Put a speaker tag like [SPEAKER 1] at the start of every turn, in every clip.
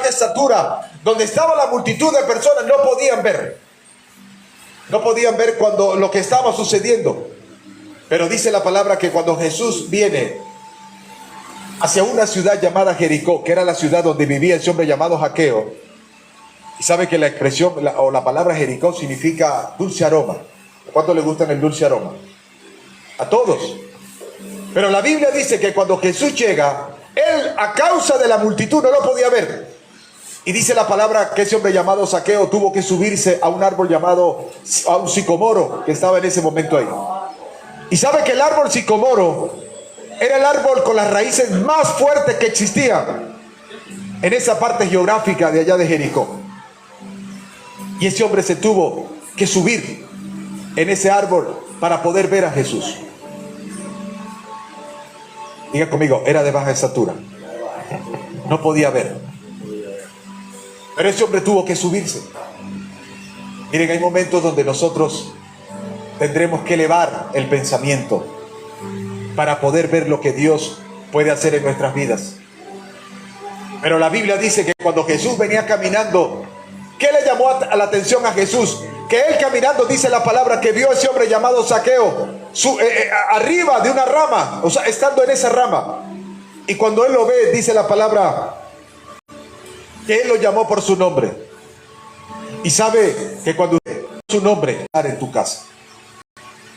[SPEAKER 1] baja estatura, donde estaba la multitud de personas, no podían ver. No podían ver cuando lo que estaba sucediendo. Pero dice la palabra que cuando Jesús viene hacia una ciudad llamada Jericó, que era la ciudad donde vivía ese hombre llamado Zaqueo, y sabe que la expresión o la palabra Jericó significa dulce aroma. ¿Cuánto le gustan el dulce aroma? A todos. Pero la Biblia dice que cuando Jesús llega, él a causa de la multitud no lo podía ver. Y dice la palabra que ese hombre llamado Zaqueo tuvo que subirse a un árbol llamado, a un sicomoro que estaba en ese momento ahí. Y sabe que el árbol sicomoro era el árbol con las raíces más fuertes que existían en esa parte geográfica de allá de Jericó. Y ese hombre se tuvo que subir en ese árbol para poder ver a Jesús. Diga conmigo, era de baja estatura. No podía ver. Pero ese hombre tuvo que subirse. Miren, hay momentos donde nosotros tendremos que elevar el pensamiento para poder ver lo que Dios puede hacer en nuestras vidas. Pero la Biblia dice que cuando Jesús venía caminando, ¿qué le llamó a la atención a Jesús? Que él caminando, dice la palabra, que vio a ese hombre llamado Zaqueo arriba de una rama, o sea, estando en esa rama. Y cuando él lo ve, dice la palabra que él lo llamó por su nombre. Y sabe que cuando su nombre estar en tu casa.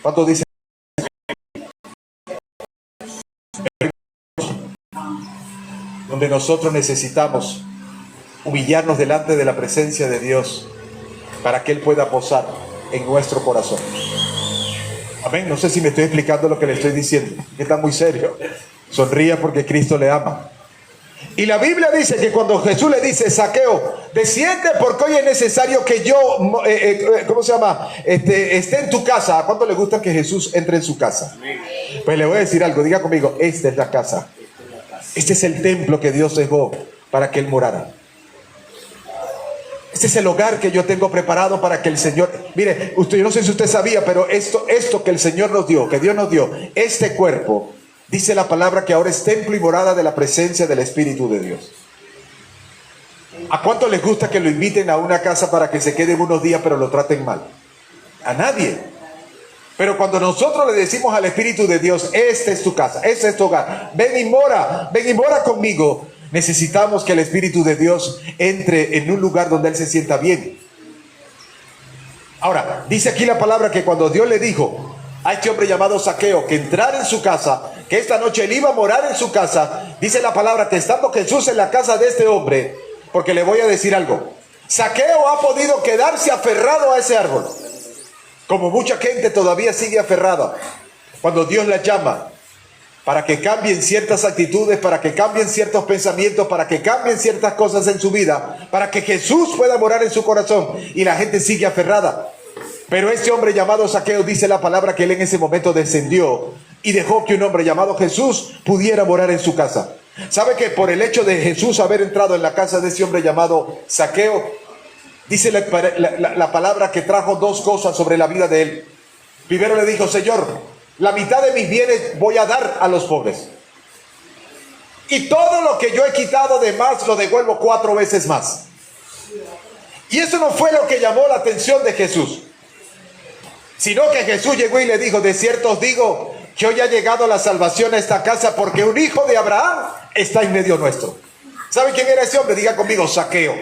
[SPEAKER 1] ¿Cuánto dice? Donde nosotros necesitamos humillarnos delante de la presencia de Dios para que Él pueda posar en nuestro corazón. Amén. No sé si me estoy explicando lo que le estoy diciendo, que está muy serio. Sonría porque Cristo le ama. Y la Biblia dice que cuando Jesús le dice, Zaqueo, desciende porque hoy es necesario que yo, esté en tu casa. ¿A cuánto le gusta que Jesús entre en su casa? Pues le voy a decir algo, diga conmigo, esta es la casa. Este es el templo que Dios dejó para que Él morara. Este es el hogar que yo tengo preparado para que el Señor... Mire, yo no sé si usted sabía, pero esto que el Señor nos dio, que Dios nos dio, este cuerpo, dice la palabra que ahora es templo y morada de la presencia del Espíritu de Dios. ¿A cuánto les gusta que lo inviten a una casa para que se queden unos días pero lo traten mal? A nadie. Pero cuando nosotros le decimos al Espíritu de Dios, esta es tu casa, este es tu hogar, ven y mora conmigo, necesitamos que el Espíritu de Dios entre en un lugar donde Él se sienta bien. Ahora, dice aquí la palabra que cuando Dios le dijo a este hombre llamado Zaqueo que entrara en su casa, que esta noche él iba a morar en su casa, dice la palabra que estando Jesús en la casa de este hombre, porque le voy a decir algo, Zaqueo ha podido quedarse aferrado a ese árbol, como mucha gente todavía sigue aferrada. Cuando Dios la llama para que cambien ciertas actitudes, para que cambien ciertos pensamientos, para que cambien ciertas cosas en su vida, para que Jesús pueda morar en su corazón, y la gente sigue aferrada. Pero ese hombre llamado Zaqueo, dice la palabra que él en ese momento descendió y dejó que un hombre llamado Jesús pudiera morar en su casa. ¿Sabe que por el hecho de Jesús haber entrado en la casa de ese hombre llamado Zaqueo, dice la palabra que trajo dos cosas sobre la vida de él? Primero le dijo, Señor, la mitad de mis bienes voy a dar a los pobres, y todo lo que yo he quitado de más lo devuelvo 4 veces más. Y eso no fue lo que llamó la atención de Jesús, sino que Jesús llegó y le dijo, de cierto os digo que hoy ha llegado la salvación a esta casa, porque un hijo de Abraham está en medio nuestro. ¿Sabe quién era ese hombre? Diga conmigo, Zaqueo.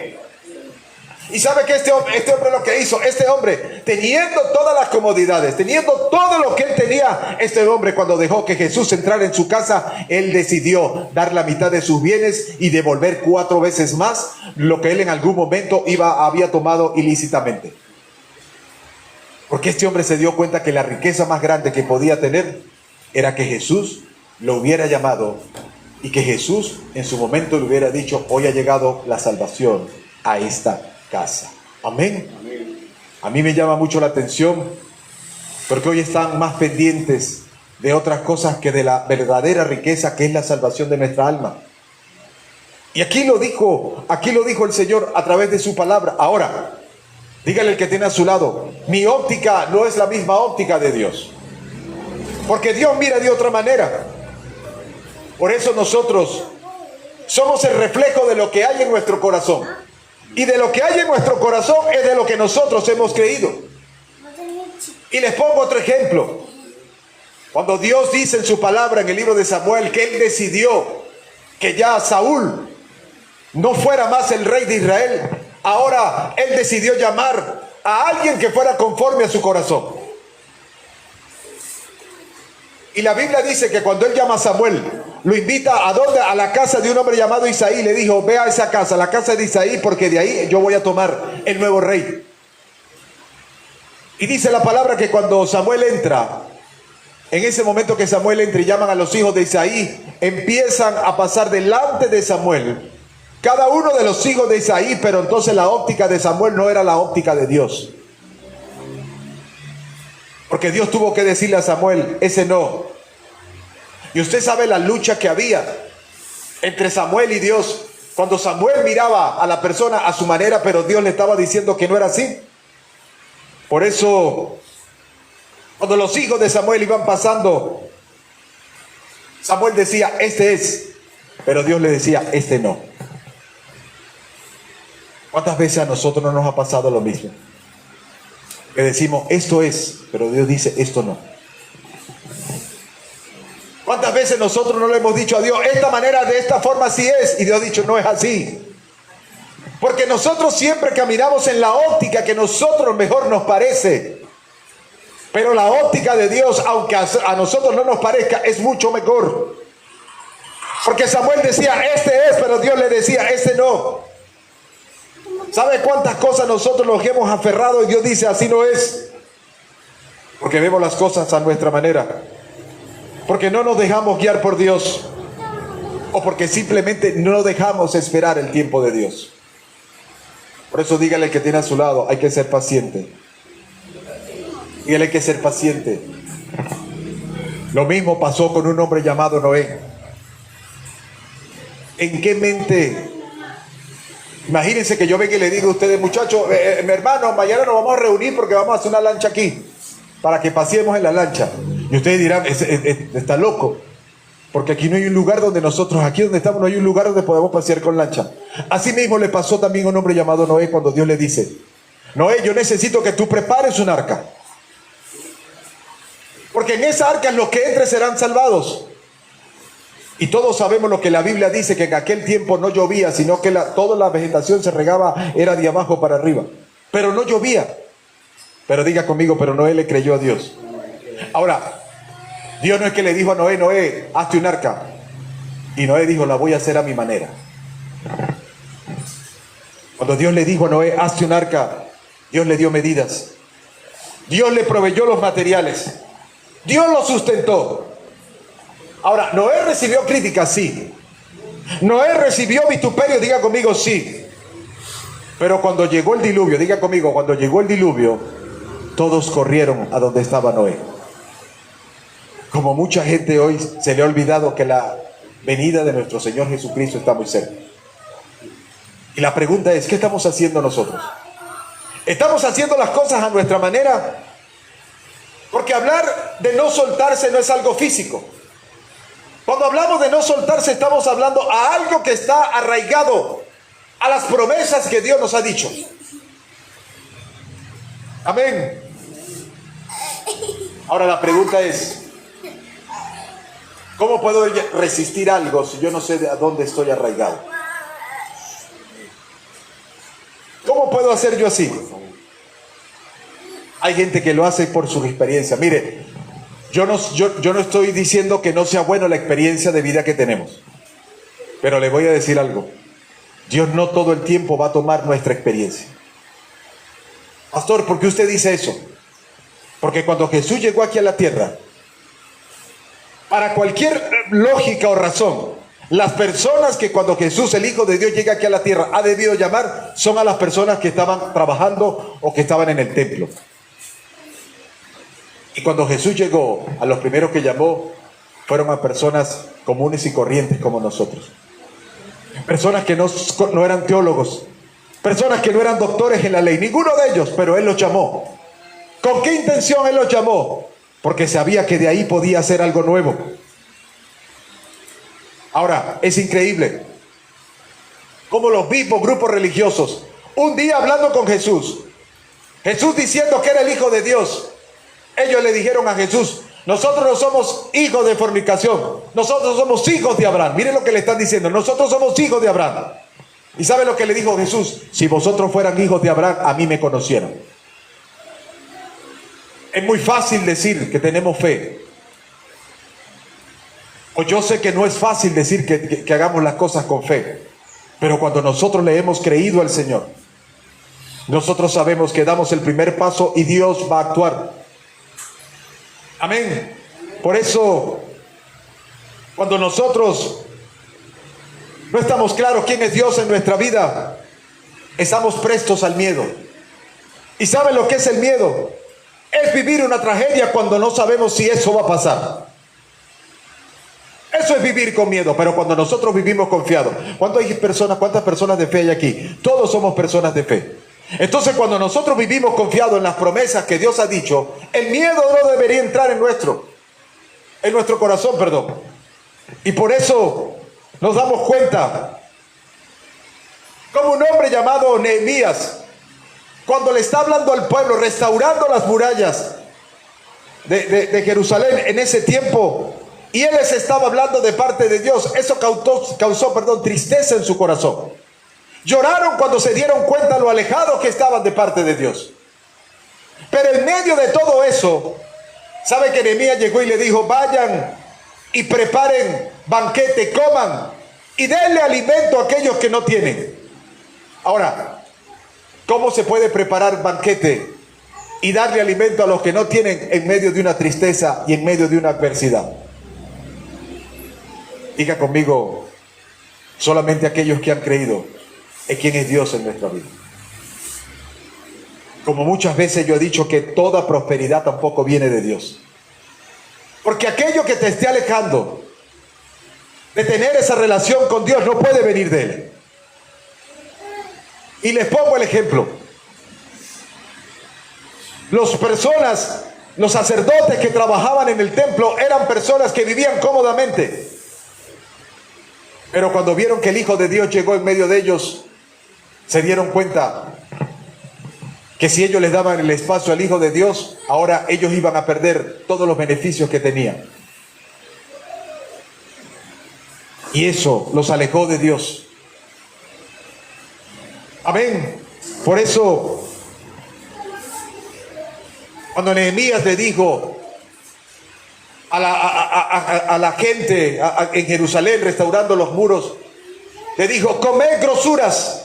[SPEAKER 1] Y sabe que este hombre lo que hizo, este hombre, teniendo todas las comodidades, teniendo todo lo que él tenía, este hombre, cuando dejó que Jesús entrara en su casa, él decidió dar la mitad de sus bienes y devolver 4 veces más lo que él en algún momento había tomado ilícitamente. Porque este hombre se dio cuenta que la riqueza más grande que podía tener era que Jesús lo hubiera llamado, y que Jesús en su momento le hubiera dicho, hoy ha llegado la salvación a esta casa. Amén. A mí me llama mucho la atención porque hoy están más pendientes de otras cosas que de la verdadera riqueza que es la salvación de nuestra alma. Y aquí lo dijo el Señor a través de su palabra. Ahora, dígale al que tiene a su lado, mi óptica no es la misma óptica de Dios, porque Dios mira de otra manera. Por eso nosotros somos el reflejo de lo que hay en nuestro corazón. Y de lo que hay en nuestro corazón es de lo que nosotros hemos creído. Y les pongo otro ejemplo. Cuando Dios dice en su palabra en el libro de Samuel que Él decidió que ya Saúl no fuera más el rey de Israel, ahora Él decidió llamar a alguien que fuera conforme a su corazón. Y la Biblia dice que cuando Él llama a Samuel, lo invita ¿a dónde? A la casa de un hombre llamado Isaí. Le dijo, ve a esa casa, la casa de Isaí, porque de ahí yo voy a tomar el nuevo rey. Y dice la palabra que cuando Samuel entra, en ese momento que Samuel entra y llaman a los hijos de Isaí, empiezan a pasar delante de Samuel cada uno de los hijos de Isaí, pero entonces la óptica de Samuel no era la óptica de Dios. Porque Dios tuvo que decirle a Samuel, ese no. Y usted sabe la lucha que había entre Samuel y Dios. Cuando Samuel miraba a la persona a su manera, pero Dios le estaba diciendo que no era así. Por eso, cuando los hijos de Samuel iban pasando, Samuel decía, este es. Pero Dios le decía, este no. ¿Cuántas veces a nosotros no nos ha pasado lo mismo? Que decimos, esto es, pero Dios dice, esto no. ¿Cuántas veces nosotros no le hemos dicho a Dios, esta manera, de esta forma sí es? Y Dios ha dicho, no es así. Porque nosotros siempre caminamos en la óptica que nosotros mejor nos parece. Pero la óptica de Dios, aunque a nosotros no nos parezca, es mucho mejor. Porque Samuel decía, este es, pero Dios le decía, este no. ¿Sabe cuántas cosas nosotros nos hemos aferrado y Dios dice, así no es? Porque vemos las cosas a nuestra manera. Porque no nos dejamos guiar por Dios. O porque simplemente no dejamos esperar el tiempo de Dios. Por eso dígale que tiene a su lado, hay que ser paciente. Dígale, hay que ser paciente. Lo mismo pasó con un hombre llamado Noé. ¿En qué mente? Imagínense que yo venga y le diga a ustedes, muchachos, mi hermano, mañana nos vamos a reunir porque vamos a hacer una lancha aquí, para que paseemos en la lancha. Y ustedes dirán, está loco, porque aquí no hay un lugar donde nosotros, aquí donde estamos, no hay un lugar donde podamos pasear con lancha. Así mismo le pasó también a un hombre llamado Noé cuando Dios le dice, Noé, yo necesito que tú prepares un arca, porque en esa arca los que entren serán salvados. Y todos sabemos lo que la Biblia dice, que en aquel tiempo no llovía, sino que toda la vegetación se regaba, era de abajo para arriba. Pero no llovía. Pero diga conmigo, pero Noé le creyó a Dios. Ahora, Dios no es que le dijo a Noé, Noé, hazte un arca. Y Noé dijo, la voy a hacer a mi manera. Cuando Dios le dijo a Noé, hazte un arca, Dios le dio medidas. Dios le proveyó los materiales. Dios lo sustentó. Ahora, Noé recibió críticas, sí. Noé recibió vituperio, diga conmigo, sí. Pero cuando llegó el diluvio, diga conmigo, cuando llegó el diluvio, todos corrieron a donde estaba Noé. Como mucha gente hoy se le ha olvidado que la venida de nuestro Señor Jesucristo está muy cerca. Y la pregunta es, ¿qué estamos haciendo nosotros? ¿Estamos haciendo las cosas a nuestra manera? Porque hablar de no soltarse no es algo físico. Cuando hablamos de no soltarse, estamos hablando a algo que está arraigado a las promesas que Dios nos ha dicho. Amén. Ahora la pregunta es, ¿cómo puedo resistir algo si yo no sé a dónde estoy arraigado? ¿Cómo puedo hacer yo así? Hay gente que lo hace por su experiencia. Mire, yo no estoy diciendo que no sea buena la experiencia de vida que tenemos. Pero le voy a decir algo. Dios no todo el tiempo va a tomar nuestra experiencia. Pastor, ¿por qué usted dice eso? Porque cuando Jesús llegó aquí a la tierra, para cualquier lógica o razón, las personas que cuando Jesús, el Hijo de Dios, llega aquí a la tierra, ha debido llamar, son a las personas que estaban trabajando o que estaban en el templo. Y cuando Jesús llegó, a los primeros que llamó fueron a personas comunes y corrientes como nosotros. Personas que no eran teólogos, personas que no eran doctores en la ley, ninguno de ellos, pero Él los llamó. ¿Con qué intención Él los llamó? Porque sabía que de ahí podía hacer algo nuevo. Ahora, es increíble. como los mismos grupos religiosos, un día hablando con Jesús, Jesús diciendo que era el Hijo de Dios, ellos le dijeron a Jesús: nosotros no somos hijos de fornicación, nosotros somos hijos de Abraham. Miren lo que le están diciendo: nosotros somos hijos de Abraham. ¿Y sabe lo que le dijo Jesús? Si vosotros fueran hijos de Abraham, a mí me conocieran. Es muy fácil decir que tenemos fe. O yo sé que no es fácil decir que hagamos las cosas con fe. Pero cuando nosotros le hemos creído al Señor, nosotros sabemos que damos el primer paso y Dios va a actuar. Amén. Por eso, cuando nosotros no estamos claros quién es Dios en nuestra vida, estamos prestos al miedo. ¿Y saben lo que es el miedo? Es vivir una tragedia cuando no sabemos si eso va a pasar. Eso es vivir con miedo. Pero cuando nosotros vivimos confiados, ¿cuántas personas de fe hay aquí? Todos somos personas de fe. Entonces, cuando nosotros vivimos confiados en las promesas que Dios ha dicho, el miedo no debería entrar en nuestro corazón, perdón. Y por eso nos damos cuenta como un hombre llamado Nehemías, cuando le está hablando al pueblo, restaurando las murallas de Jerusalén en ese tiempo, y él les estaba hablando de parte de Dios, eso causó tristeza en su corazón. Lloraron cuando se dieron cuenta lo alejados que estaban de parte de Dios. Pero en medio de todo eso, ¿sabe que Nehemías llegó y le dijo: vayan y preparen banquete, coman y denle alimento a aquellos que no tienen? Ahora, ¿cómo se puede preparar banquete y darle alimento a los que no tienen en medio de una tristeza y en medio de una adversidad? Diga conmigo: solamente aquellos que han creído en quién es Dios en nuestra vida. Como muchas veces yo he dicho que toda prosperidad tampoco viene de Dios. Porque aquello que te esté alejando de tener esa relación con Dios no puede venir de Él. Y les pongo el ejemplo. Los sacerdotes que trabajaban en el templo eran personas que vivían cómodamente. Pero cuando vieron que el Hijo de Dios llegó en medio de ellos, se dieron cuenta que si ellos les daban el espacio al Hijo de Dios, ahora ellos iban a perder todos los beneficios que tenían. Y eso los alejó de Dios. Amén. Por eso, cuando Nehemías le dijo a la gente en Jerusalén, restaurando los muros, le dijo: comed grosuras.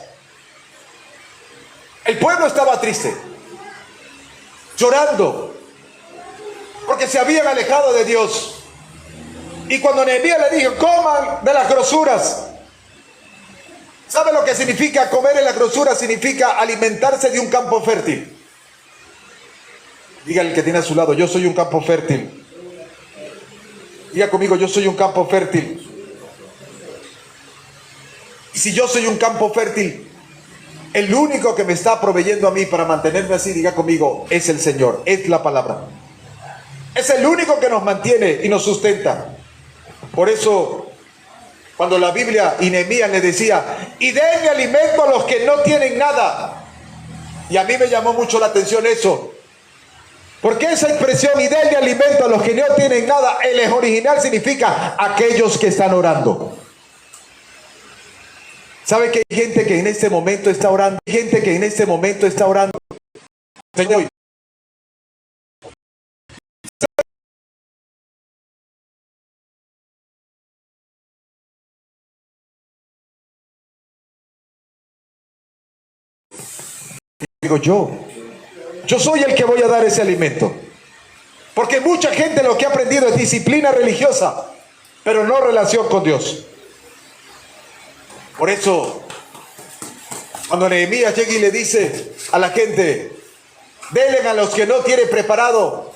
[SPEAKER 1] El pueblo estaba triste, llorando, porque se habían alejado de Dios. Y cuando Nehemías le dijo: coman de las grosuras, ¿sabe lo que significa comer en las grosuras? Significa alimentarse de un campo fértil. Diga el que tiene a su lado: yo soy un campo fértil. Diga conmigo: yo soy un campo fértil. Y si yo soy un campo fértil, el único que me está proveyendo a mí para mantenerme así, diga conmigo, es el Señor, es la palabra. Es el único que nos mantiene y nos sustenta. Por eso, cuando la Biblia y Nehemías le decía: y denle alimento a los que no tienen nada. Y a mí me llamó mucho la atención eso. Porque esa expresión, y denle alimento a los que no tienen nada, el original significa aquellos que están orando. ¿Sabe que hay gente que en este momento está orando? Hay gente que en este momento está orando. Señor, digo yo soy el que voy a dar ese alimento. Porque mucha gente lo que ha aprendido es disciplina religiosa, pero no relación con Dios. Por eso, cuando Nehemías llega y le dice a la gente: denle a los que no tienen preparado,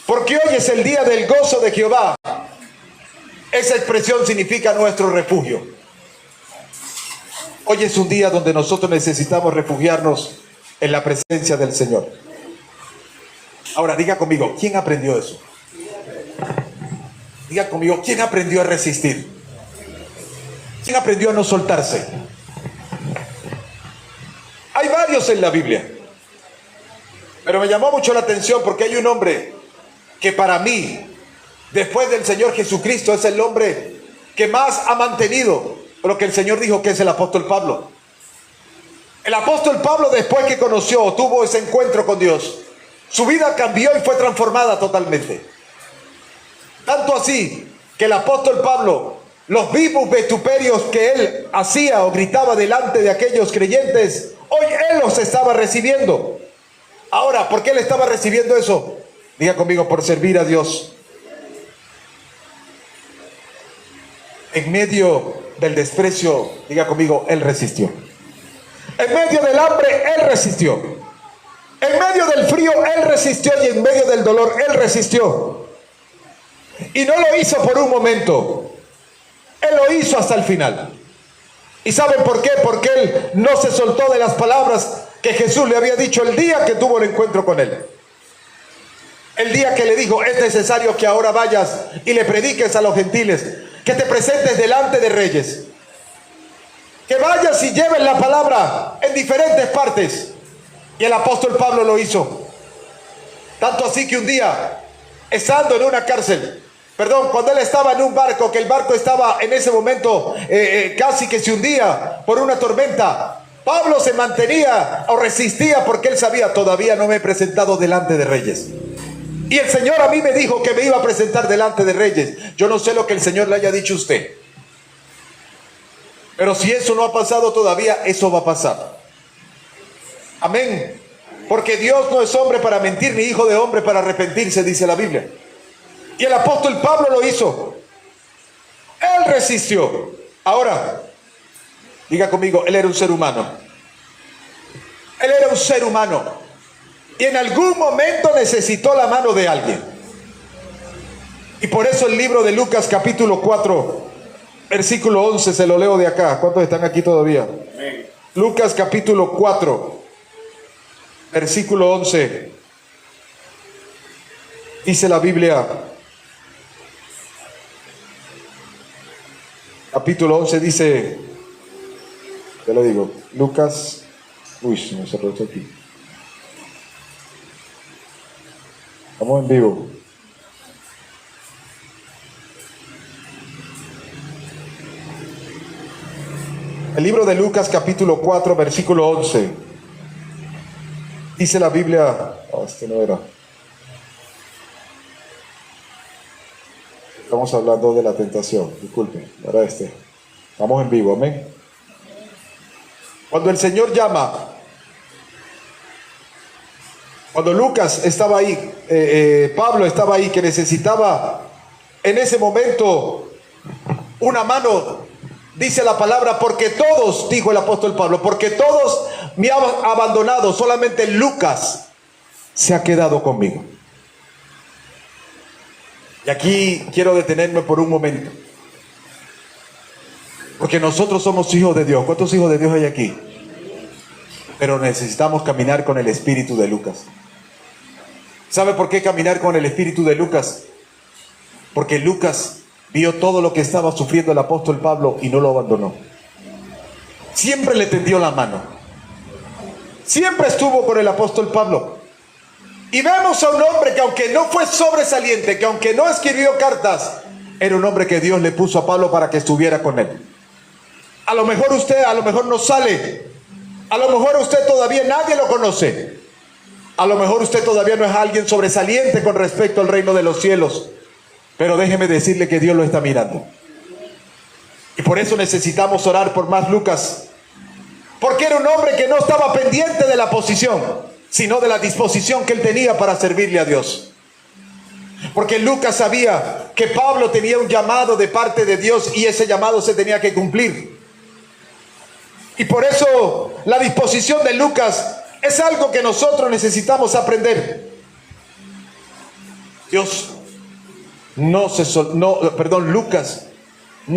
[SPEAKER 1] porque hoy es el día del gozo de Jehová. Esa expresión significa nuestro refugio. Hoy es un día donde nosotros necesitamos refugiarnos en la presencia del Señor. Ahora, diga conmigo, ¿quién aprendió eso? Diga conmigo, ¿quién aprendió a resistir? ¿Quién aprendió a no soltarse? varios en la Biblia. Pero me llamó mucho la atención porque hay un hombre que para mí, después del Señor Jesucristo, es el hombre que más ha mantenido lo que el Señor dijo, que es el apóstol Pablo. El apóstol Pablo, después que conoció, tuvo ese encuentro con Dios, su vida cambió y fue transformada totalmente. Tanto así que el apóstol Pablo, los vivos vituperios que él hacía o gritaba delante de aquellos creyentes, hoy él los estaba recibiendo. Ahora, ¿por qué él estaba recibiendo eso? Diga conmigo, por servir a Dios. En medio del desprecio, diga conmigo, él resistió. En medio del hambre, él resistió. En medio del frío, él resistió. Y en medio del dolor, él resistió. Y no lo hizo por un momento. Él lo hizo hasta el final. ¿Y saben por qué? Porque él no se soltó de las palabras que Jesús le había dicho el día que tuvo el encuentro con él. El día que le dijo, es necesario que ahora vayas y le prediques a los gentiles, que te presentes delante de reyes, que vayas y lleves la palabra en diferentes partes. Y el apóstol Pablo lo hizo. Tanto así que un día, estando en una cárcel, cuando él estaba en un barco, que el barco estaba en ese momento casi que se hundía por una tormenta, Pablo se mantenía o resistía porque él sabía, todavía no me he presentado delante de reyes. Y el Señor a mí me dijo que me iba a presentar delante de reyes. Yo no sé lo que el Señor le haya dicho a usted, pero si eso no ha pasado todavía, eso va a pasar. Amén. Porque Dios no es hombre para mentir, ni hijo de hombre para arrepentirse, dice la Biblia. Y el apóstol Pablo lo hizo. Él resistió. Ahora, diga conmigo, él era un ser humano. Él era un ser humano. Y en algún momento necesitó la mano de alguien. Y por eso el libro de Lucas capítulo 4, versículo 11, se lo leo de acá. ¿Cuántos están aquí todavía? Amén. Lucas capítulo 4, versículo 11. Dice la Biblia, capítulo 11 dice, te lo digo, Lucas, se me cerró esto aquí. Estamos en vivo. El libro de Lucas capítulo 4 versículo 11. Dice la Biblia, este no era. Estamos hablando de la tentación, disculpen, era este. Estamos en vivo, amén. Cuando el Señor llama, cuando Lucas estaba ahí, Pablo estaba ahí, que necesitaba en ese momento una mano, dice la palabra, porque todos, dijo el apóstol Pablo, porque todos me han abandonado, solamente Lucas se ha quedado conmigo. Y aquí quiero detenerme por un momento, porque nosotros somos hijos de Dios. ¿Cuántos hijos de Dios hay aquí? Pero necesitamos caminar con el espíritu de Lucas. ¿Sabe por qué caminar con el espíritu de Lucas? Porque Lucas vio todo lo que estaba sufriendo el apóstol Pablo y no lo abandonó. Siempre le tendió la mano. Siempre estuvo con el apóstol Pablo. Y vemos a un hombre que, aunque no fue sobresaliente, que aunque no escribió cartas, era un hombre que Dios le puso a Pablo para que estuviera con él. A lo mejor usted, a lo mejor no sale. A lo mejor usted todavía nadie lo conoce. A lo mejor usted todavía no es alguien sobresaliente con respecto al reino de los cielos. Pero déjeme decirle que Dios lo está mirando. Y por eso necesitamos orar por más Lucas. Porque era un hombre que no estaba pendiente de la posición, sino de la disposición que él tenía para servirle a Dios. Porque Lucas sabía que Pablo tenía un llamado de parte de Dios y ese llamado se tenía que cumplir. Y por eso la disposición de Lucas es algo que nosotros necesitamos aprender. Lucas no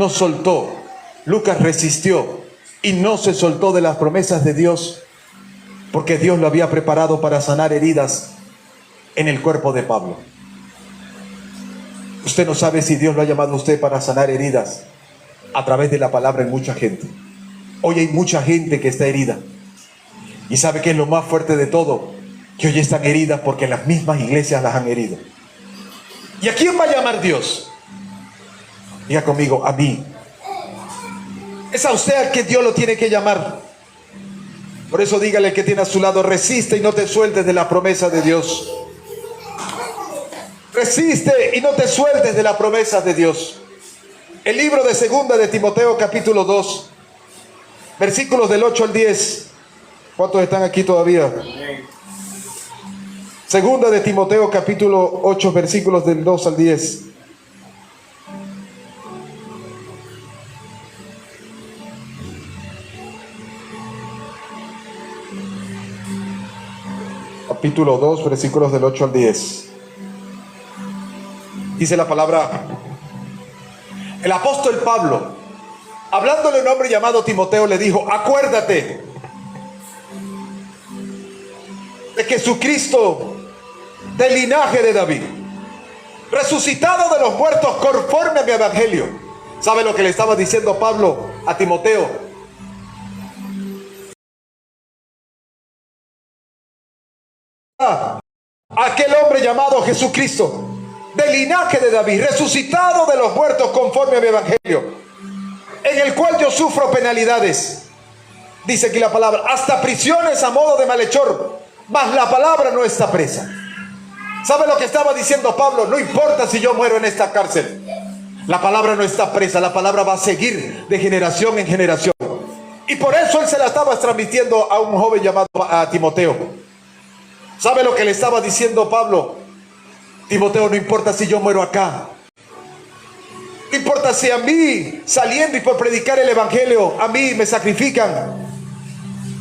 [SPEAKER 1] soltó, Lucas resistió y no se soltó de las promesas de Dios, porque Dios lo había preparado para sanar heridas en el cuerpo de Pablo. Usted no sabe si Dios lo ha llamado a usted para sanar heridas a través de la palabra en mucha gente. Hoy hay mucha gente que está herida. Y ¿sabe qué es lo más fuerte de todo? Que hoy están heridas porque las mismas iglesias las han herido. ¿Y a quién va a llamar Dios? Diga conmigo, a mí. Es a usted al que Dios lo tiene que llamar. Por eso dígale que tiene a su lado, resiste y no te sueltes de la promesa de Dios. Resiste y no te sueltes de la promesa de Dios. El libro de Segunda de Timoteo, capítulo 2, versículos del 8 al 10. ¿Cuántos están aquí todavía? Segunda de Timoteo, capítulo 8, versículos del 2 al 10. Capítulo 2, versículos del 8 al 10. Dice la palabra: el apóstol Pablo, hablándole a un hombre llamado Timoteo, le dijo: acuérdate de Jesucristo, del linaje de David, resucitado de los muertos conforme a mi evangelio. ¿Sabe lo que le estaba diciendo Pablo a Timoteo? Aquel hombre llamado Jesucristo, del linaje de David, resucitado de los muertos conforme a mi evangelio, en el cual yo sufro penalidades. Dice aquí la palabra, hasta prisiones a modo de malhechor, mas la palabra no está presa. ¿Sabe lo que estaba diciendo Pablo? No importa si yo muero en esta cárcel, la palabra no está presa, la palabra va a seguir de generación en generación. Y por eso él se la estaba transmitiendo a un joven llamado a Timoteo. ¿Sabe lo que le estaba diciendo Pablo? Timoteo, no importa si yo muero acá, no importa si a mí, saliendo y por predicar el evangelio, a mí me sacrifican,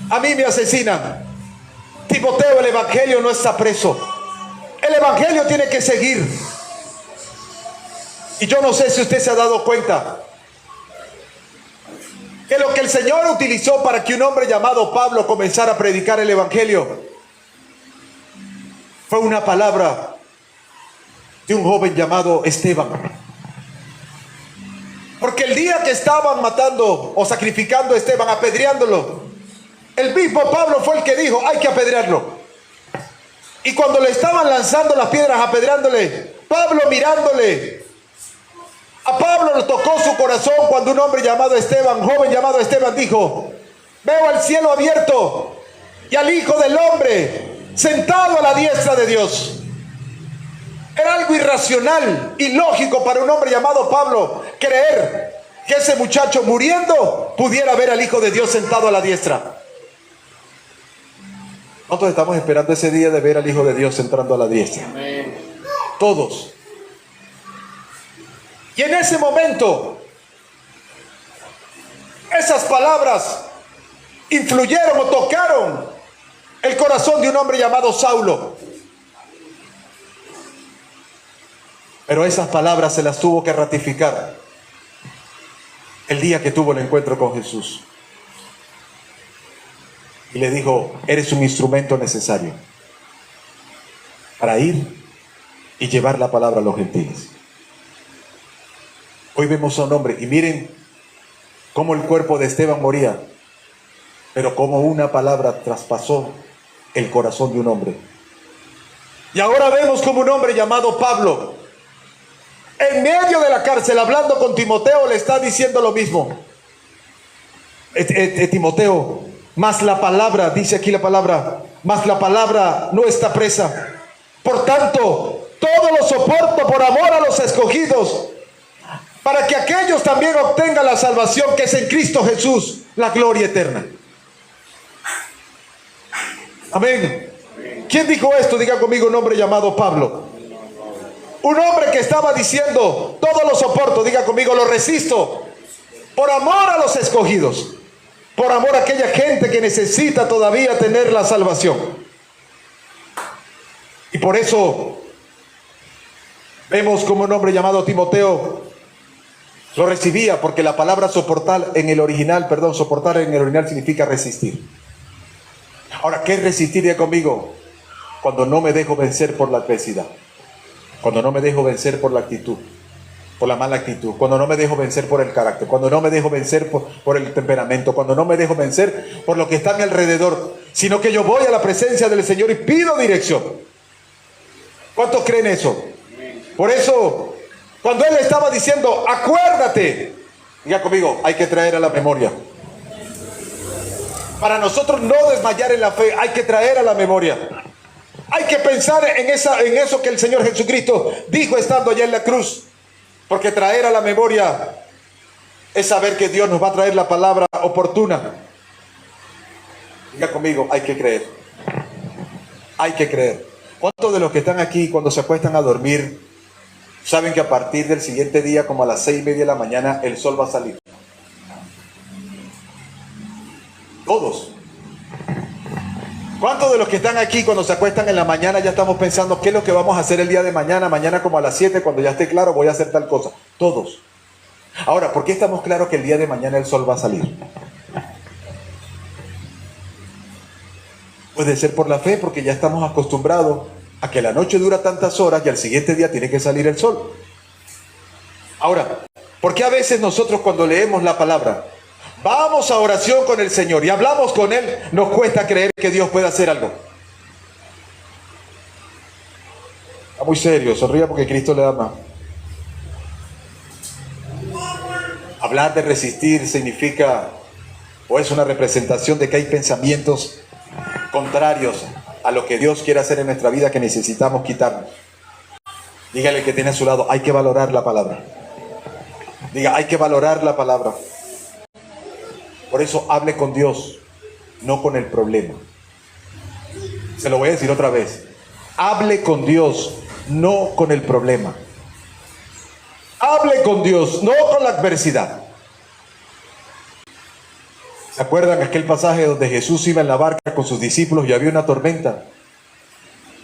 [SPEAKER 1] a mí me asesinan. Timoteo, el evangelio no está preso, el evangelio tiene que seguir. Y yo no sé si usted se ha dado cuenta que lo que el Señor utilizó para que un hombre llamado Pablo comenzara a predicar el evangelio fue una palabra de un joven llamado Esteban. Porque el día que estaban matando o sacrificando a Esteban, apedreándolo, el mismo Pablo fue el que dijo: hay que apedrearlo. Y cuando le estaban lanzando las piedras, apedreándole, Pablo mirándole, a Pablo le tocó su corazón cuando un hombre llamado Esteban, joven llamado Esteban, dijo: veo al cielo abierto y al Hijo del Hombre sentado a la diestra de Dios. Era algo irracional, ilógico para un hombre llamado Pablo creer que ese muchacho muriendo pudiera ver al Hijo de Dios sentado a la diestra. Nosotros estamos esperando ese día de ver al Hijo de Dios entrando a la diestra. Todos. Y en ese momento, esas palabras influyeron o tocaron el corazón de un hombre llamado Saulo. Pero esas palabras se las tuvo que ratificar el día que tuvo el encuentro con Jesús. Y le dijo: eres un instrumento necesario para ir y llevar la palabra a los gentiles. Hoy vemos a un hombre, y miren cómo el cuerpo de Esteban moría, pero como una palabra traspasó el corazón de un hombre. Y ahora vemos como un hombre llamado Pablo, en medio de la cárcel, hablando con Timoteo, le está diciendo lo mismo. Timoteo, mas la palabra, dice aquí la palabra, mas la palabra no está presa. Por tanto, todo lo soporto por amor a los escogidos, para que aquellos también obtengan la salvación que es en Cristo Jesús, la gloria eterna. Amén. ¿Quién dijo esto? Diga conmigo un hombre llamado Pablo. Un hombre que estaba diciendo: todo lo soporto, diga conmigo, lo resisto, por amor a los escogidos, por amor a aquella gente que necesita todavía tener la salvación. Y por eso vemos como un hombre llamado Timoteo lo recibía, porque la palabra soportar en el original significa resistir. Ahora, ¿qué es resistir? Diga conmigo: cuando no me dejo vencer por la adversidad, cuando no me dejo vencer por la actitud, por la mala actitud, cuando no me dejo vencer por el carácter, cuando no me dejo vencer por el temperamento, cuando no me dejo vencer por lo que está a mi alrededor, sino que yo voy a la presencia del Señor y pido dirección. ¿Cuántos creen eso? Por eso, cuando Él estaba diciendo, acuérdate, diga conmigo, hay que traer a la memoria. Para nosotros no desmayar en la fe, hay que traer a la memoria. Hay que pensar en eso que el Señor Jesucristo dijo estando allá en la cruz. Porque traer a la memoria es saber que Dios nos va a traer la palabra oportuna. Diga conmigo, hay que creer. Hay que creer. ¿Cuántos de los que están aquí cuando se acuestan a dormir saben que a partir del siguiente día, como a las 6:30 de la mañana, el sol va a salir? Todos. ¿Cuántos de los que están aquí cuando se acuestan en la mañana ya estamos pensando qué es lo que vamos a hacer el día de mañana? Mañana como a las 7, cuando ya esté claro, voy a hacer tal cosa. Todos. Ahora, ¿por qué estamos claros que el día de mañana el sol va a salir? Puede ser por la fe, porque ya estamos acostumbrados a que la noche dura tantas horas y al siguiente día tiene que salir el sol. Ahora, ¿por qué a veces nosotros cuando leemos la palabra, vamos a oración con el Señor y hablamos con Él, nos cuesta creer que Dios puede hacer algo? Está muy serio, sonría porque Cristo le ama. Hablar de resistir significa, o es una representación de que hay pensamientos contrarios a lo que Dios quiere hacer en nuestra vida que necesitamos quitarnos. Dígale que tiene a su lado, hay que valorar la palabra. Diga, hay que valorar la palabra. Por eso hable con Dios, no con el problema. Se lo voy a decir otra vez. Hable con Dios, no con el problema. Hable con Dios, no con la adversidad. ¿Se acuerdan aquel pasaje donde Jesús iba en la barca con sus discípulos y había una tormenta?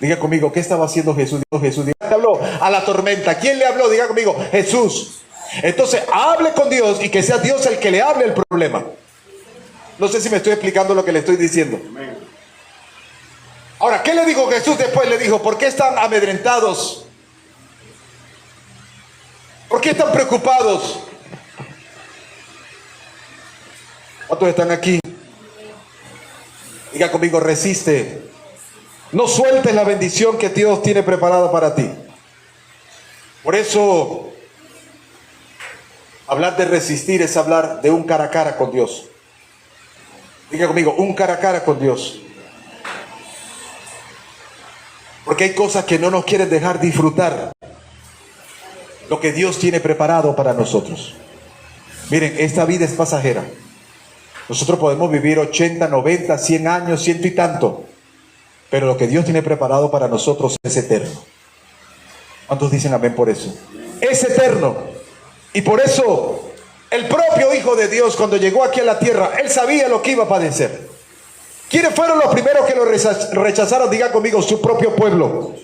[SPEAKER 1] Diga conmigo, ¿qué estaba haciendo Jesús? Jesús le habló a la tormenta. ¿Quién le habló? Diga conmigo, Jesús. Entonces, hable con Dios y que sea Dios el que le hable el problema. No sé si me estoy explicando lo que le estoy diciendo. Ahora, ¿qué le dijo Jesús después? Le dijo, ¿por qué están amedrentados? ¿Por qué están preocupados? ¿Cuántos están aquí? Diga conmigo, resiste. No sueltes la bendición que Dios tiene preparada para ti. Por eso, hablar de resistir es hablar de un cara a cara con Dios. Diga conmigo, un cara a cara con Dios. Porque hay cosas que no nos quieren dejar disfrutar lo que Dios tiene preparado para nosotros. Miren, esta vida es pasajera. Nosotros podemos vivir 80, 90, 100 años, 100 y tanto. Pero lo que Dios tiene preparado para nosotros es eterno. ¿Cuántos dicen amén por eso? Es eterno. Y por eso, el propio Hijo de Dios, cuando llegó aquí a la tierra, Él sabía lo que iba a padecer. ¿Quiénes fueron los primeros que lo rechazaron? Diga conmigo, su propio pueblo.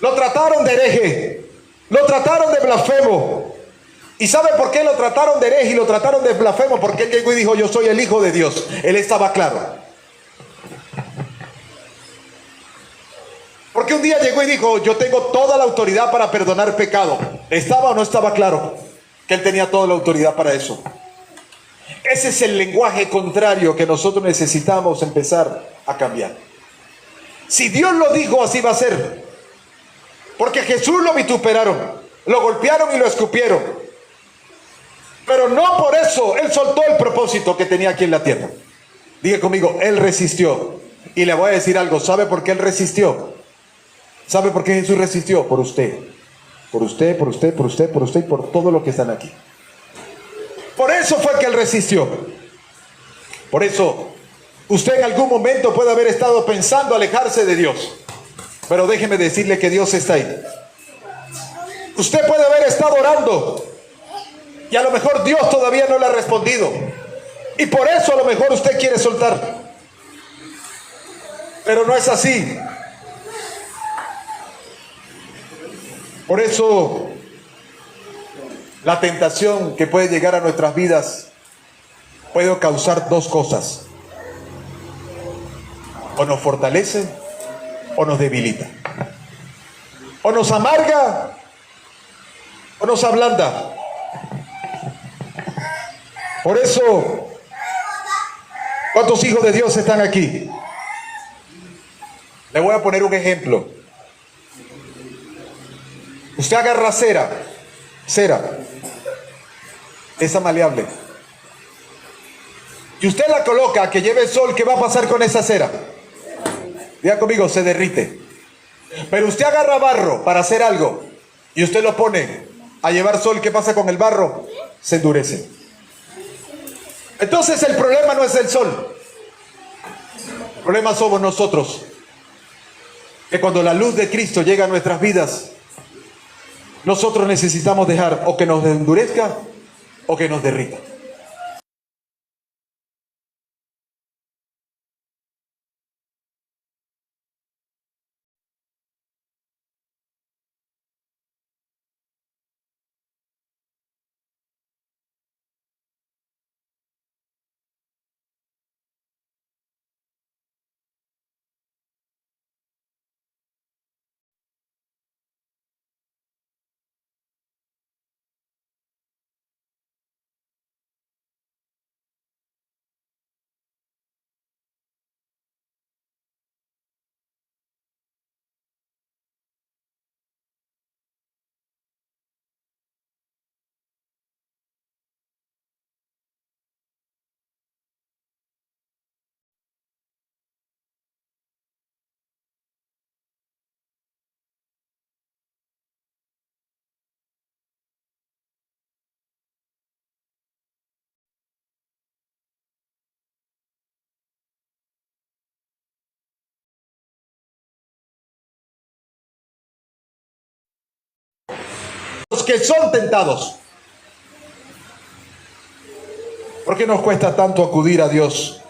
[SPEAKER 1] Lo trataron de hereje. Lo trataron de blasfemo. ¿Y sabe por qué lo trataron de hereje y lo trataron de blasfemo? Porque Él llegó y dijo, yo soy el Hijo de Dios. Él estaba claro. Porque un día llegó y dijo, yo tengo toda la autoridad para perdonar pecado. ¿Estaba o no estaba claro que Él tenía toda la autoridad para eso? Ese es el lenguaje contrario que nosotros necesitamos empezar a cambiar. Si Dios lo dijo, así va a ser. Porque Jesús lo vituperaron, lo golpearon y lo escupieron. Pero no por eso Él soltó el propósito que tenía aquí en la tierra. Diga conmigo, Él resistió. Y le voy a decir algo, ¿sabe por qué Él resistió? ¿Sabe por qué Jesús resistió? Por usted. Por usted, por usted, por usted, por usted y por todos los que están aquí. Por eso fue que Él resistió. Por eso, usted en algún momento puede haber estado pensando alejarse de Dios. Pero déjeme decirle que Dios está ahí. Usted puede haber estado orando y a lo mejor Dios todavía no le ha respondido. Y por eso a lo mejor usted quiere soltar. Pero no es así. Por eso, la tentación que puede llegar a nuestras vidas puede causar dos cosas. O nos fortalece o nos debilita. O nos amarga nos ablanda. Por eso, ¿cuántos hijos de Dios están aquí? Le voy a poner un ejemplo. Usted agarra cera, esa maleable, y usted la coloca a que lleve el sol. ¿Qué va a pasar con esa cera? Diga conmigo, se derrite. Pero usted agarra barro para hacer algo y usted lo pone a llevar sol. ¿Qué pasa con el barro? Se endurece. Entonces el problema no es el sol, el problema somos nosotros, que cuando la luz de Cristo llega a nuestras vidas, nosotros necesitamos dejar o que nos endurezca o que nos derrita. Los que son tentados. ¿Por qué nos cuesta tanto acudir a Dios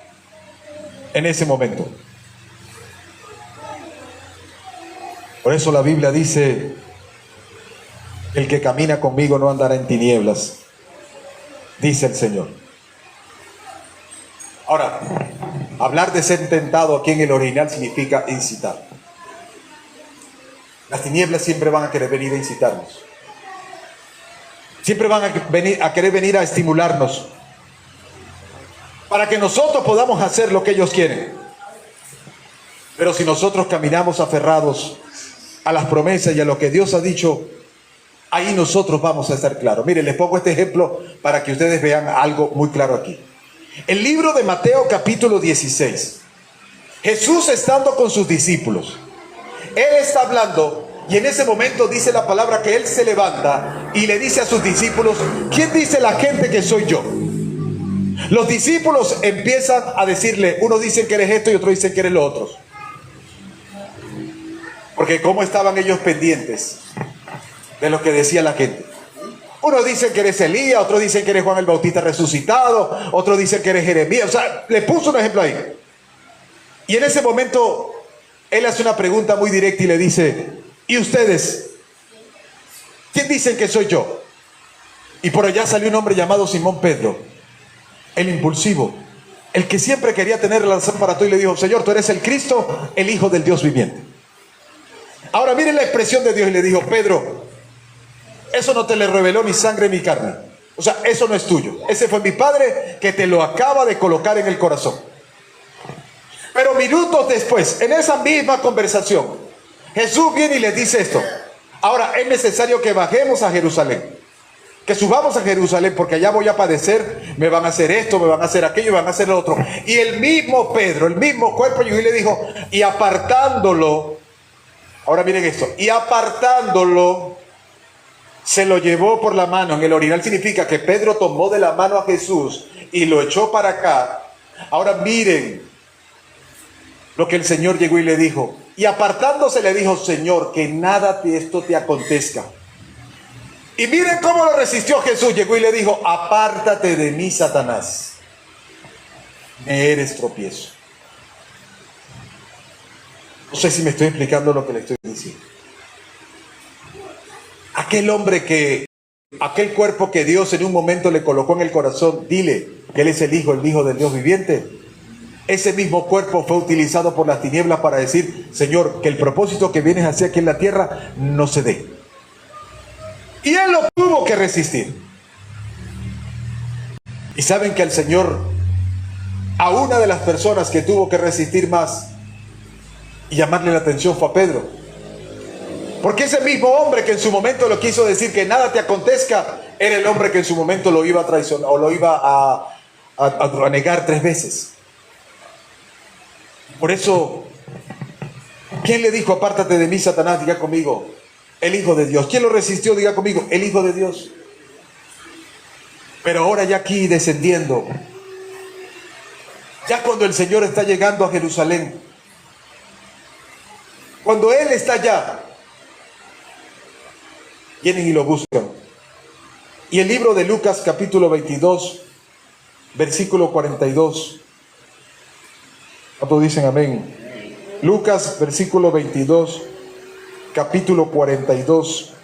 [SPEAKER 1] en ese momento? Por eso la Biblia dice: el que camina conmigo no andará en tinieblas, dice el Señor. Ahora, hablar de ser tentado aquí en el original significa incitar. Las tinieblas siempre van a querer venir a incitarnos. Siempre van a querer venir a estimularnos para que nosotros podamos hacer lo que ellos quieren. Pero si nosotros caminamos aferrados a las promesas y a lo que Dios ha dicho, ahí nosotros vamos a estar claros. Miren, les pongo este ejemplo para que ustedes vean algo muy claro aquí. El libro de Mateo capítulo 16. Jesús estando con sus discípulos, Él está hablando. Y en ese momento dice la palabra que Él se levanta y le dice a sus discípulos: ¿quién dice la gente que soy yo? Los discípulos empiezan a decirle, unos dicen que eres esto y otros dicen que eres lo otro. Porque cómo estaban ellos pendientes de lo que decía la gente. Unos dicen que eres Elías, otros dicen que eres Juan el Bautista resucitado, otros dicen que eres Jeremías. O sea, le puso un ejemplo ahí. Y en ese momento Él hace una pregunta muy directa y le dice: ¿y ustedes? ¿Quién dicen que soy yo? Y por allá salió un hombre llamado Simón Pedro, el impulsivo, el que siempre quería tener la razón para todo, y le dijo: Señor, tú eres el Cristo, el Hijo del Dios viviente. Ahora miren la expresión de Dios, y le dijo: Pedro, eso no te le reveló ni sangre ni carne. O sea, eso no es tuyo. Ese fue mi Padre que te lo acaba de colocar en el corazón. Pero minutos después, en esa misma conversación, Jesús viene y les dice esto: ahora es necesario que bajemos a Jerusalén, que subamos a Jerusalén, porque allá voy a padecer, me van a hacer esto, me van a hacer aquello, me van a hacer lo otro. Y el mismo Pedro, el mismo cuerpo, llegó y le dijo, y apartándolo, ahora miren esto, y apartándolo, se lo llevó por la mano. En el original significa que Pedro tomó de la mano a Jesús y lo echó para acá. Ahora miren lo que el Señor llegó y le dijo. Y apartándose le dijo: Señor, que nada de esto te acontezca. Y miren cómo lo resistió Jesús. Llegó y le dijo: apártate de mí, Satanás, me eres tropiezo. No sé si me estoy explicando lo que le estoy diciendo. Aquel cuerpo que Dios en un momento le colocó en el corazón, dile que Él es el Hijo del Dios viviente. Ese mismo cuerpo fue utilizado por las tinieblas para decir: Señor, que el propósito que vienes hacia aquí en la tierra no se dé. Y él lo tuvo que resistir. Y saben que el Señor, a una de las personas que tuvo que resistir más y llamarle la atención fue a Pedro. Porque ese mismo hombre que en su momento lo quiso decir que nada te acontezca, era el hombre que en su momento lo iba a traicionar o lo iba a negar 3 veces. Por eso, ¿quién le dijo, apártate de mí, Satanás? Diga conmigo, el Hijo de Dios. ¿Quién lo resistió? Diga conmigo, el Hijo de Dios. Pero ahora ya aquí descendiendo, ya cuando el Señor está llegando a Jerusalén, cuando Él está allá, vienen y lo buscan. Y el libro de Lucas capítulo 22, versículo 42. ¿Cuántos dicen amén? Lucas versículo 22, capítulo 42.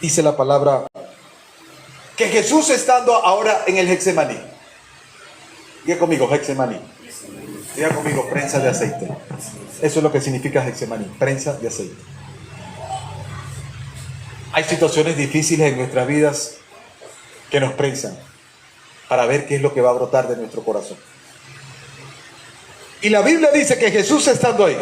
[SPEAKER 1] Dice la palabra que Jesús estando ahora en el Getsemaní. Diga conmigo, Getsemaní. Diga conmigo, prensa de aceite. Eso es lo que significa Getsemaní, prensa de aceite. Hay situaciones difíciles en nuestras vidas que nos prensan para ver qué es lo que va a brotar de nuestro corazón. Y la Biblia dice que Jesús, estando ahí,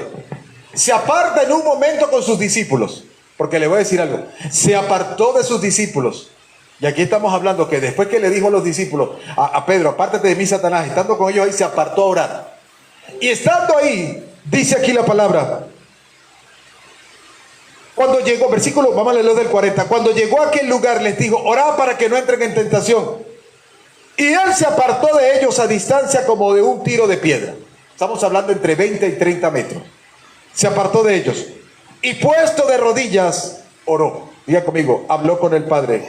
[SPEAKER 1] se aparta en un momento con sus discípulos. Porque le voy a decir algo, se apartó de sus discípulos. Y aquí estamos hablando que después que le dijo a los discípulos, a Pedro, apártate de mí, Satanás, estando con ellos ahí, se apartó a orar. Y estando ahí, dice aquí la palabra, cuando llegó, versículo, vamos a leerlo del 40, cuando llegó a aquel lugar les dijo, orad para que no entren en tentación. Y él se apartó de ellos a distancia como de un tiro de piedra. Estamos hablando entre 20 y 30 metros. Se apartó de ellos. Y puesto de rodillas, oró. Diga conmigo, habló con el Padre.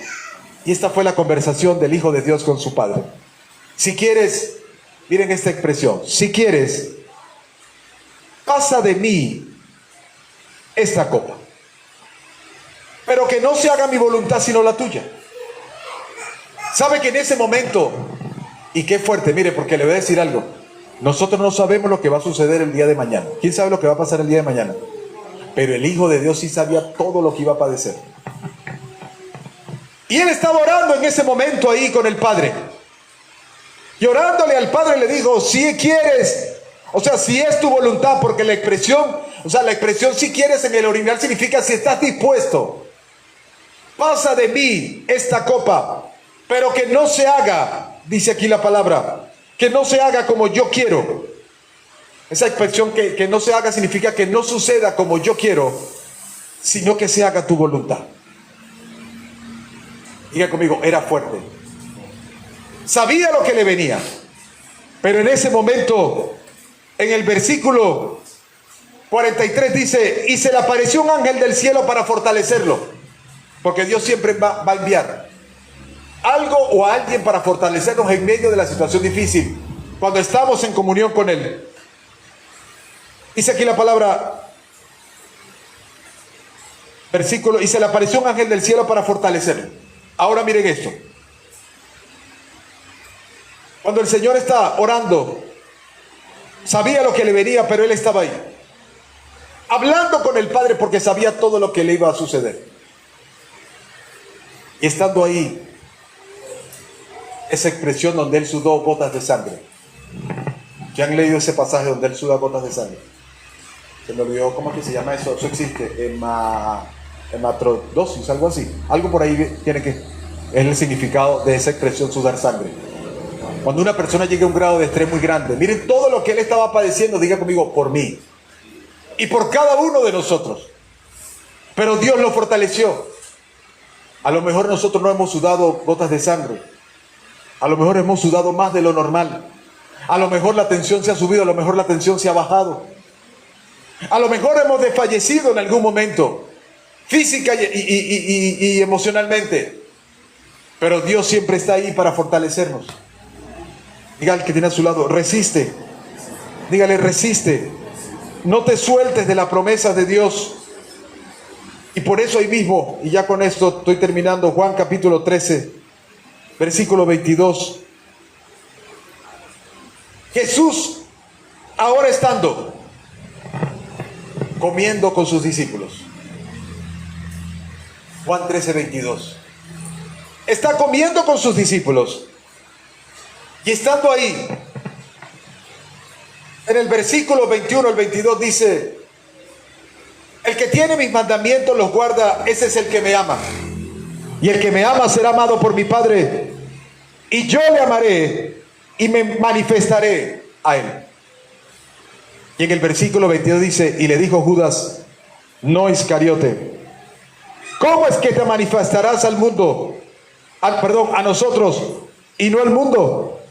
[SPEAKER 1] Y esta fue la conversación del Hijo de Dios con su Padre. Si quieres, miren esta expresión. Si quieres, pasa de mí esta copa. Pero que no se haga mi voluntad sino la tuya. ¿Sabe que en ese momento, y qué fuerte, mire, porque le voy a decir algo, nosotros no sabemos lo que va a suceder el día de mañana. ¿Quién sabe lo que va a pasar el día de mañana? Pero el Hijo de Dios sí sabía todo lo que iba a padecer. Y él estaba orando en ese momento ahí con el Padre. Y orándole al Padre le dijo, si quieres, o sea, si es tu voluntad, porque la expresión, si quieres en el original significa si estás dispuesto. Pasa de mí esta copa, pero que no se haga, dice aquí la palabra, que no se haga como yo quiero. Esa expresión que no se haga significa que no suceda como yo quiero, sino que se haga tu voluntad. Diga conmigo, era fuerte. Sabía lo que le venía, pero en ese momento, en el versículo 43 dice, y se le apareció un ángel del cielo para fortalecerlo. Porque Dios siempre va a enviar algo o a alguien para fortalecernos en medio de la situación difícil, cuando estamos en comunión con Él. Dice aquí la palabra, versículo, y se le apareció un ángel del cielo para fortalecerlo. Ahora miren esto. Cuando el Señor está orando, sabía lo que le venía, pero Él estaba ahí, hablando con el Padre porque sabía todo lo que le iba a suceder. Y estando ahí, esa expresión donde Él sudó gotas de sangre. ¿Ya han leído ese pasaje donde Él suda gotas de sangre? Se me olvidó, ¿cómo es que se llama eso? Eso existe, hematrodosis, algo así. Algo por ahí tiene que... Es el significado de esa expresión, sudar sangre. Cuando una persona llega a un grado de estrés muy grande, miren todo lo que Él estaba padeciendo, diga conmigo, por mí. Y por cada uno de nosotros. Pero Dios lo fortaleció. A lo mejor nosotros no hemos sudado gotas de sangre. A lo mejor hemos sudado más de lo normal. A lo mejor la tensión se ha subido, a lo mejor la tensión se ha bajado. A lo mejor hemos desfallecido en algún momento, física y emocionalmente. Pero Dios siempre está ahí para fortalecernos. Dígale al que tiene a su lado, resiste. Dígale, resiste. No te sueltes de la promesa de Dios. Y por eso ahí mismo, y ya con esto estoy terminando, Juan capítulo 13, versículo 22. Jesús, ahora estando comiendo con sus discípulos. Juan 13:22. Está comiendo con sus discípulos. Y estando ahí, en el versículo 21 al 22 dice: el que tiene mis mandamientos los guarda, ese es el que me ama. Y el que me ama será amado por mi Padre. Y yo le amaré y me manifestaré a él. Y en el versículo 22 dice: y le dijo Judas, no Iscariote, ¿cómo es que te manifestarás al mundo? A nosotros y no al mundo.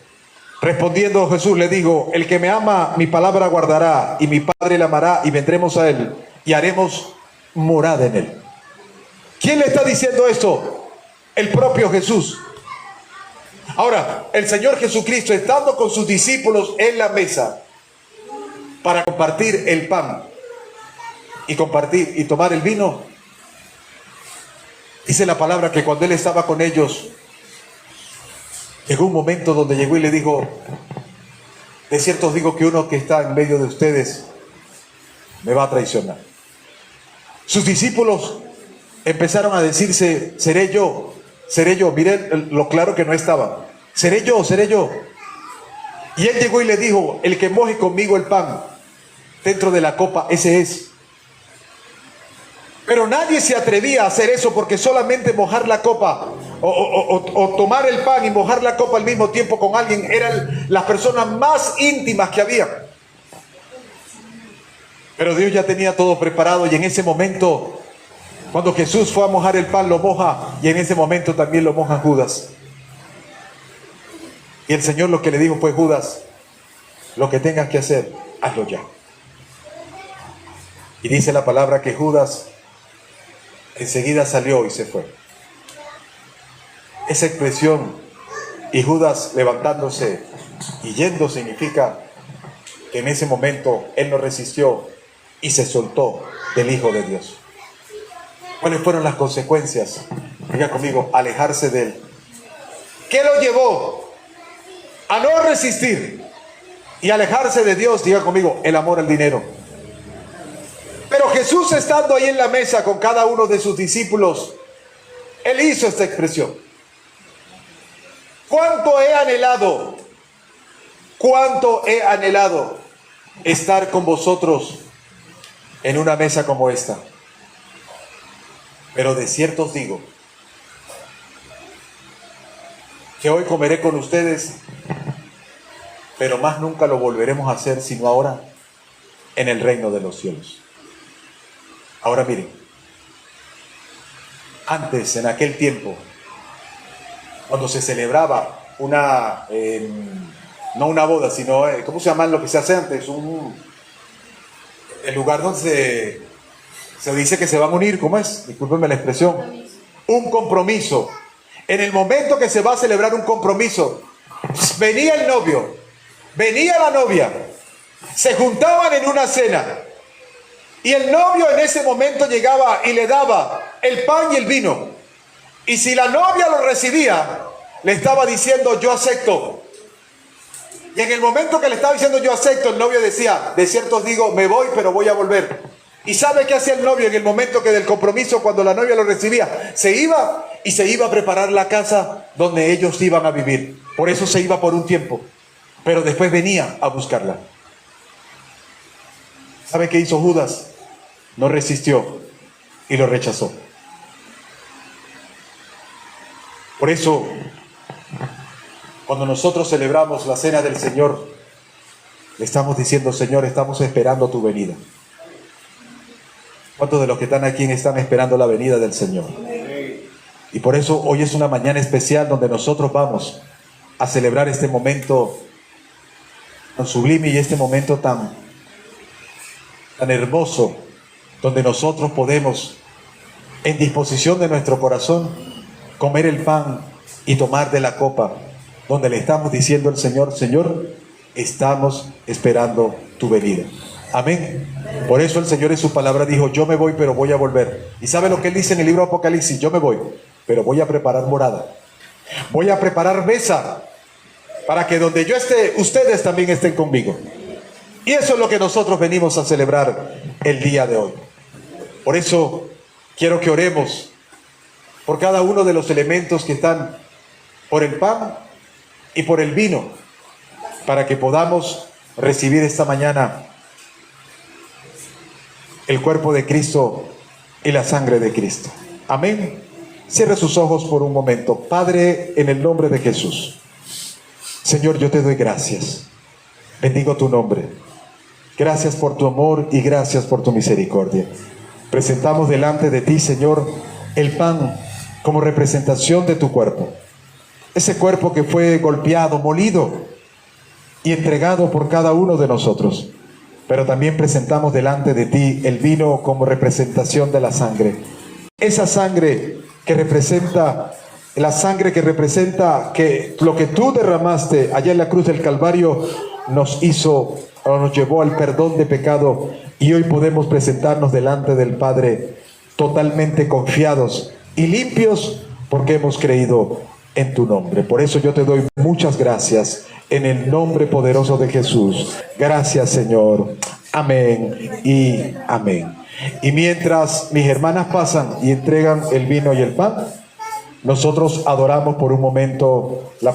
[SPEAKER 1] Respondiendo Jesús le dijo: el que me ama, mi palabra guardará, y mi Padre le amará, y vendremos a él, y haremos morada en él. ¿Quién le está diciendo esto? El propio Jesús. Ahora, el Señor Jesucristo, estando con sus discípulos en la mesa para compartir el pan y compartir y tomar el vino, dice la palabra que cuando Él estaba con ellos, llegó un momento donde llegó y le dijo: de cierto os digo que uno que está en medio de ustedes me va a traicionar. Sus discípulos empezaron a decirse: seré yo. Miren lo claro que no estaba. Seré yo. Y Él llegó y le dijo: el que moje conmigo el pan dentro de la copa, ese es. Pero nadie se atrevía a hacer eso, porque solamente mojar la copa o tomar el pan y mojar la copa al mismo tiempo con alguien eran las personas más íntimas que había. Pero Dios ya tenía todo preparado, y en ese momento, cuando Jesús fue a mojar el pan, lo moja, y en ese momento también lo moja Judas. Y el Señor lo que le dijo fue: Judas, lo que tengas que hacer, hazlo ya. Y dice la palabra que Judas enseguida salió y se fue. Esa expresión, y Judas levantándose y yendo, significa que en ese momento él no resistió y se soltó del Hijo de Dios. ¿Cuáles fueron las consecuencias? Diga conmigo: alejarse de él. ¿Qué lo llevó a no resistir y alejarse de Dios? Diga conmigo: el amor al dinero. Pero Jesús, estando ahí en la mesa con cada uno de sus discípulos, Él hizo esta expresión: cuánto he anhelado estar con vosotros en una mesa como esta. Pero de cierto os digo que hoy comeré con ustedes, pero más nunca lo volveremos a hacer, sino ahora en el reino de los cielos. Ahora miren, antes, en aquel tiempo, cuando se celebraba no una boda, sino, ¿cómo se llama lo que se hace antes? El lugar donde se dice que se van a unir, ¿cómo es? Discúlpenme la expresión. Un compromiso. En el momento que se va a celebrar un compromiso, venía el novio, venía la novia, se juntaban en una cena, y el novio en ese momento llegaba y le daba el pan y el vino. Y si la novia lo recibía, le estaba diciendo: yo acepto. Y en el momento que le estaba diciendo yo acepto, el novio decía: de cierto os digo, me voy, pero voy a volver. ¿Y sabe qué hacía el novio en el momento que del compromiso, cuando la novia lo recibía? Se iba y se iba a preparar la casa donde ellos iban a vivir. Por eso se iba por un tiempo, pero después venía a buscarla. ¿Sabe qué hizo Judas? No resistió y lo rechazó. Por eso, cuando nosotros celebramos la cena del Señor, le estamos diciendo: Señor, estamos esperando tu venida. ¿Cuántos de los que están aquí están esperando la venida del Señor? Y por eso hoy es una mañana especial donde nosotros vamos a celebrar este momento tan sublime y este momento tan hermoso, donde nosotros podemos, en disposición de nuestro corazón, comer el pan y tomar de la copa, donde le estamos diciendo al Señor: Señor, estamos esperando tu venida. Amén. Por eso el Señor en su palabra dijo: yo me voy, pero voy a volver. ¿Y sabe lo que Él dice en el libro de Apocalipsis? Yo me voy, pero voy a preparar morada. Voy a preparar mesa para que donde yo esté, ustedes también estén conmigo. Y eso es lo que nosotros venimos a celebrar el día de hoy. Por eso quiero que oremos por cada uno de los elementos que están, por el pan y por el vino, para que podamos recibir esta mañana el cuerpo de Cristo y la sangre de Cristo. Amén. Cierre sus ojos por un momento. Padre, en el nombre de Jesús, Señor, yo te doy gracias. Bendigo tu nombre. Gracias por tu amor y gracias por tu misericordia. Presentamos delante de ti, Señor, el pan como representación de tu cuerpo. Ese cuerpo que fue golpeado, molido y entregado por cada uno de nosotros. Pero también presentamos delante de ti el vino como representación de la sangre. Esa sangre que representa, la sangre que representa que lo que tú derramaste allá en la cruz del Calvario nos llevó al perdón de pecado, y hoy podemos presentarnos delante del Padre totalmente confiados y limpios porque hemos creído en tu nombre. Por eso yo te doy muchas gracias en el nombre poderoso de Jesús. Gracias, Señor. Amén y amén. Y mientras mis hermanas pasan y entregan el vino y el pan, nosotros adoramos por un momento la